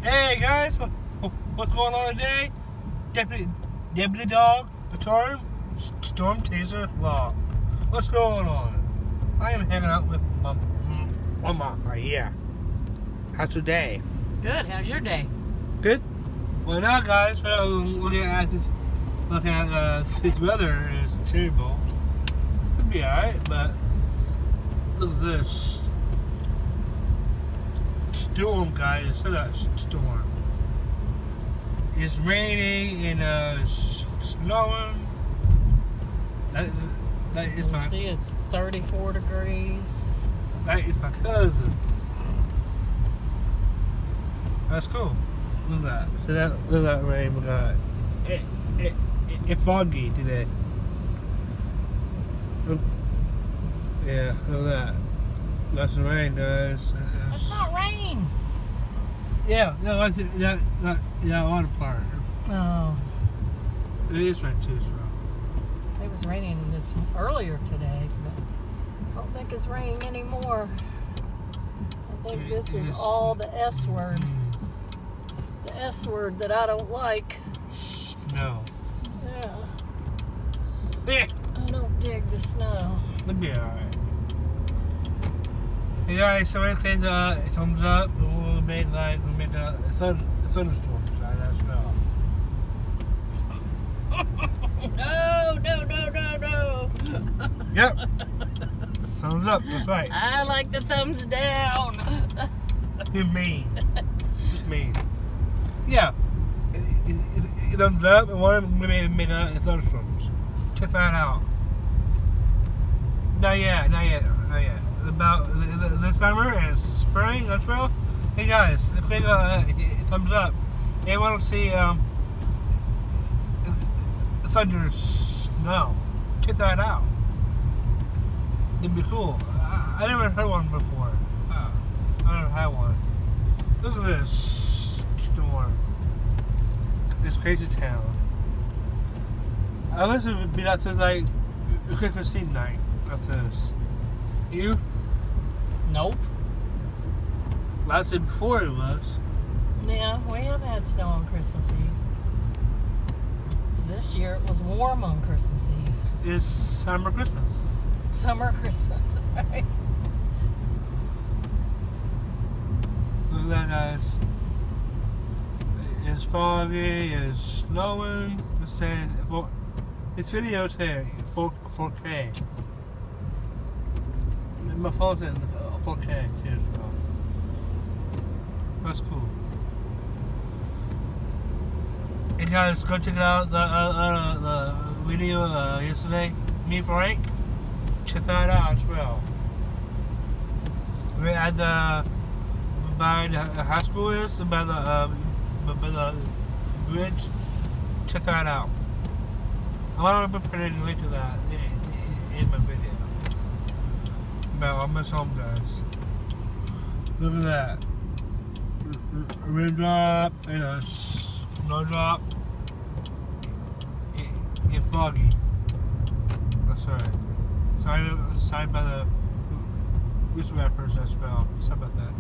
Hey guys, what's going on today? Deputy Dog, the Storm Taser Law. What's going on? I am hanging out with my mom right here. How's your day? Good. How's your day? Good. Well, now guys, looking at this weather is terrible. Could be alright, but look at this. Storm, guys. It's not a storm. It's raining and snowing. That is my. See, it's 34 degrees. That is my cousin. That's cool. Look at that. So look at that rain we got. It's foggy today. Yeah, look at that. That's the rain, guys. It's not rain. Yeah, no, that water part. Oh. It is rain too, so. It was raining earlier today, but I don't think it's raining anymore. I think this is all the S word. The S word that I don't like. Snow. Yeah. I don't dig the snow. It'll be alright. Hey guys, so I think thumbs up. We'll make a thunderstorm inside that snow. No. Yep. Thumbs up, that's right. I like the thumbs down. You're mean. Just mean. Yeah. Thumbs up and one of them make a thunderstorms. Check that out. Not yet. About the summer and spring, that's well. Hey guys, click thumbs up. They want to see thunder snow. Check that out. It'd be cool. I never heard one before. I never had one. Look at this storm. This crazy town. I wish it would be out to like Christmas Eve night after this. You? Nope. Last year before it was. Yeah, we have had snow on Christmas Eve. This year it was warm on Christmas Eve. It's summer Christmas. Summer Christmas, right? Look at that, guys. It's foggy, it's snowing. It's saying, well, this video saying 4K. My phone's in 4K too, so that's cool. Hey guys, go check out the video yesterday. Me Frank, check that out as well. We're at by the high school is by the bridge. Check that out. I'm gonna put a link to that in my video. I'm at home, guys. Look at that. Raindrop and a snowdrop. It's foggy. That's right. Signed by the whistle rappers as well. Something like that.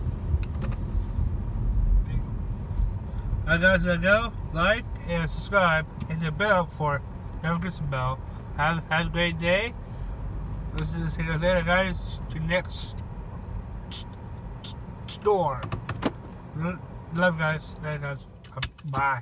Alright guys, go like and subscribe. Hit the bell for notification bell. Have a great day. This is see you later, guys. To next storm. Love, guys. Bye.